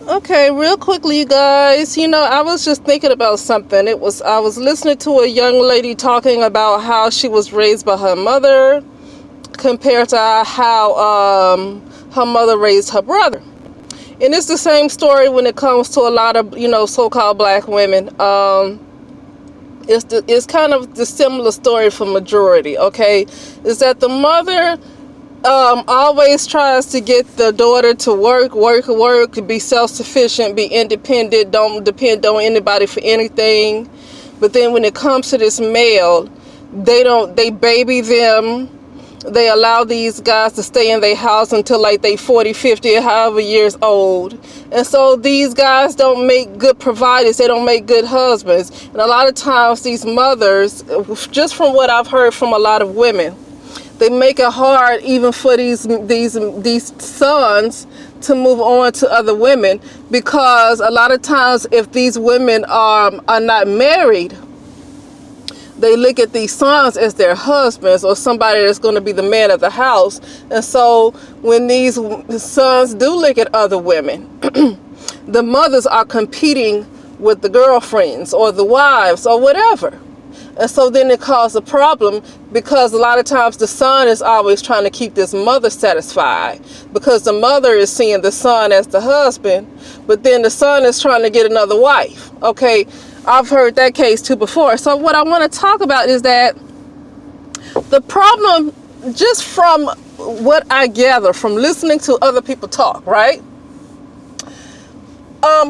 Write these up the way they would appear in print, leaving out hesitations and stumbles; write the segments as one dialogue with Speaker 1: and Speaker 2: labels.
Speaker 1: Okay, real quickly, you guys. I was just thinking about something. I was listening to a young lady talking about how she was raised by her mother compared to how her mother raised her brother. And it's the same story when it comes to a lot of, so-called black women. It's kind of the similar story for majority, okay? Is that the mother always tries to get the daughter to work, be self-sufficient, be independent, don't depend on anybody for anything. But then when it comes to this male, they baby them. They allow these guys to stay in their house until like they 40, 50, however years old. And so these guys don't make good providers. They don't make good husbands. And a lot of times these mothers, just from what I've heard from a lot of women, they make it hard even for these sons to move on to other women, because a lot of times if these women are not married, they look at these sons as their husbands or somebody that's going to be the man of the house. And so when these sons do look at other women, the mothers are competing with the girlfriends or the wives or whatever. And so then it causes a problem, because a lot of times the son is always trying to keep this mother satisfied, because the mother is seeing the son as the husband, but then the son is trying to get another wife. Okay, I've heard that case too before. So what I want to talk about is that the problem, just from what I gather from listening to other people talk, right?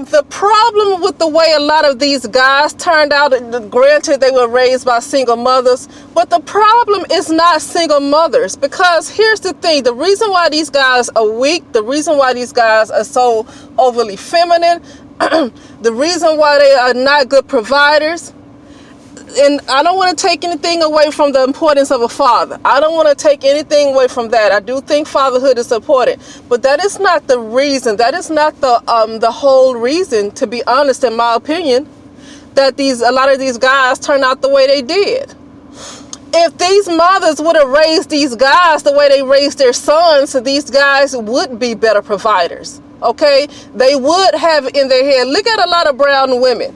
Speaker 1: The problem with the way a lot of these guys turned out, granted they were raised by single mothers, but the problem is not single mothers. Because here's the thing, the reason why these guys are weak, the reason why these guys are so overly feminine, the reason why they are not good providers, and I don't want to take anything away from the importance of a father. I don't want to take anything away from that. I do think fatherhood is important, but that is not the reason. That is not the whole reason, to be honest, in my opinion, that a lot of these guys turned out the way they did. If these mothers would have raised these guys the way they raised their sons, these guys would be better providers. Okay, they would have in their head. Look at a lot of brown women,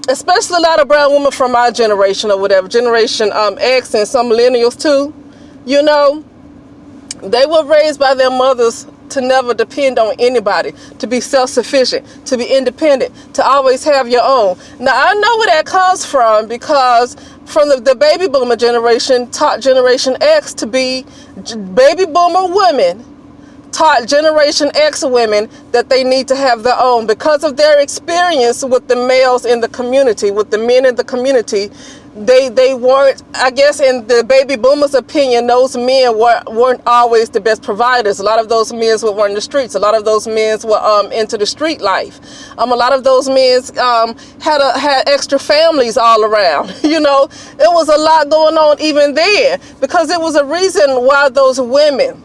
Speaker 1: especially a lot of brown women from my generation or whatever, generation X, and some millennials too. They were raised by their mothers to never depend on anybody, to be self-sufficient, to be independent, to always have your own. Now I know where that comes from, because from the baby boomer generation taught Generation X to be baby boomer women, taught Generation X women that they need to have their own, because of their experience with the males in the community, with the men in the community. They weren't, I guess in the baby boomers' opinion, those men weren't always the best providers. A lot of those men were in the streets. A lot of those men were into the street life. A lot of those men had extra families all around. It was a lot going on even then, because it was a reason why those women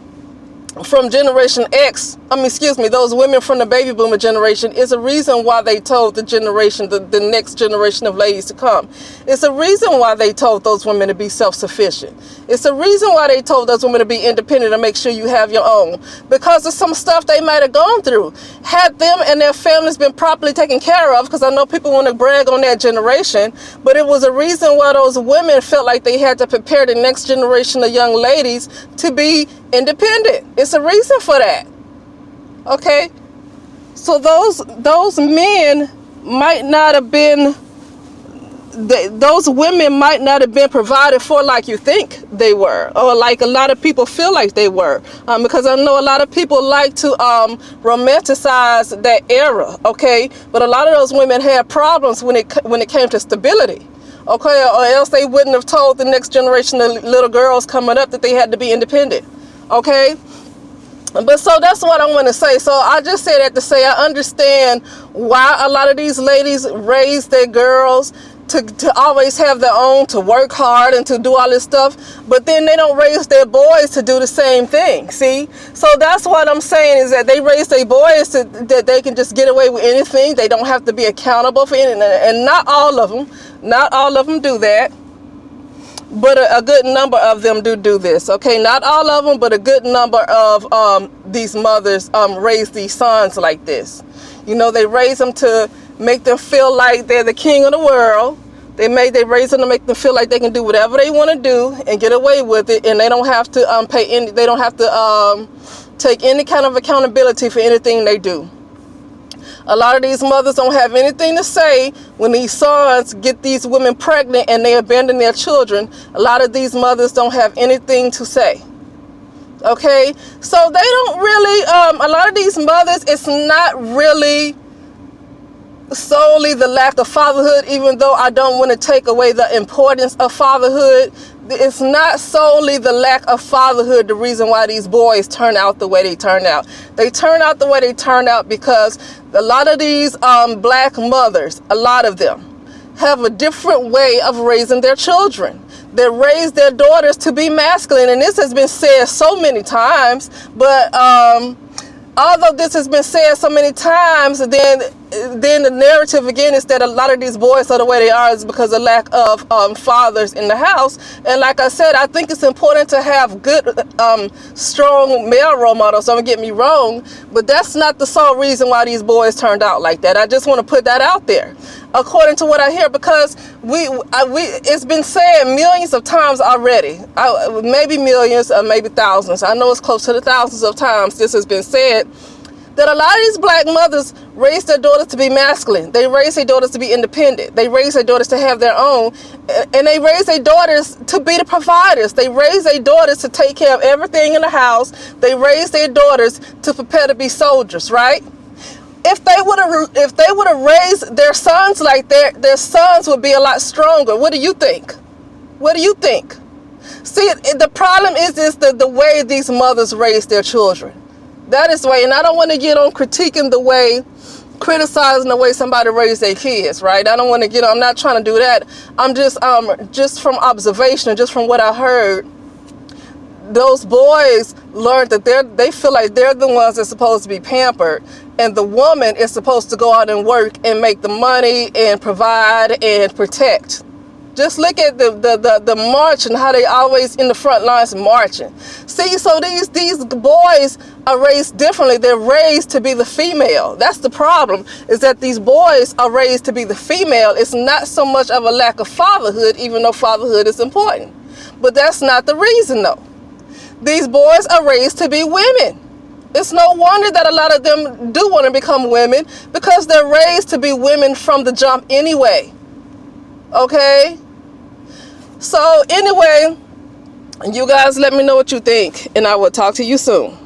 Speaker 1: from Generation X, those women from the baby boomer generation, is a reason why they told the next generation of ladies to come. It's a reason why they told those women to be self-sufficient. It's a reason why they told those women to be independent and make sure you have your own, because of some stuff they might have gone through. Had them and their families been properly taken care of, because I know people want to brag on that generation, but it was a reason why those women felt like they had to prepare the next generation of young ladies to be independent. It's a reason for that. Okay, so those men might not have been, those women might not have been provided for like you think they were, or like a lot of people feel like they were, because I know a lot of people like to romanticize that era. Okay, but a lot of those women had problems when it came to stability. Okay, or else they wouldn't have told the next generation of little girls coming up that they had to be independent. Okay, but so that's what I want to say. So I just say that to say I understand why a lot of these ladies raise their girls to always have their own, to work hard and to do all this stuff, but then they don't raise their boys to do the same thing. See, so that's what I'm saying, is that they raise their boys that they can just get away with anything. They don't have to be accountable for anything, and not all of them do that. But a good number of them do this. Okay, not all of them, but a good number of these mothers raise these sons like this. You know, they raise them to make them feel like they're the king of the world. They raise them to make them feel like they can do whatever they want to do and get away with it, and they don't have to they don't have to take any kind of accountability for anything they do. A lot of these mothers don't have anything to say when these sons get these women pregnant and they abandon their children. A lot of these mothers don't have anything to say. Okay, so they don't really, a lot of these mothers, it's not really solely the lack of fatherhood, even though I don't want to take away the importance of fatherhood. It's not solely the lack of fatherhood the reason why these boys turn out the way they turn out. They turn out the way they turn out because a lot of these black mothers, a lot of them, have a different way of raising their children. They raise their daughters to be masculine, and this has been said so many times, but although this has been said so many times, then the narrative again is that a lot of these boys are the way they are is because of lack of fathers in the house. And like I said, I think it's important to have good, strong male role models. Don't get me wrong, but that's not the sole reason why these boys turned out like that. I just want to put that out there, according to what I hear, because it's been said millions of times already. Maybe millions or maybe thousands. I know it's close to the thousands of times this has been said, that a lot of these black mothers raise their daughters to be masculine. They raise their daughters to be independent. They raise their daughters to have their own. And they raise their daughters to be the providers. They raise their daughters to take care of everything in the house. They raise their daughters to prepare to be soldiers, right? If they would have raised their sons like that, their sons would be a lot stronger. What do you think? What do you think? See, the problem is the way these mothers raise their children. That is the way, and I don't want to get on critiquing the way, criticizing the way somebody raised their kids, right? I don't want to get on, I'm not trying to do that. I'm just from observation, just from what I heard, those boys learned that they feel like they're the ones that's supposed to be pampered, and the woman is supposed to go out and work and make the money and provide and protect. Just look at the march and how they always in the front lines marching. See, so these boys are raised differently. They're raised to be the female. That's the problem, is that these boys are raised to be the female. It's not so much of a lack of fatherhood, even though fatherhood is important. But that's not the reason, though. These boys are raised to be women. It's no wonder that a lot of them do want to become women, because they're raised to be women from the jump anyway. Okay? So anyway, you guys let me know what you think, and I will talk to you soon.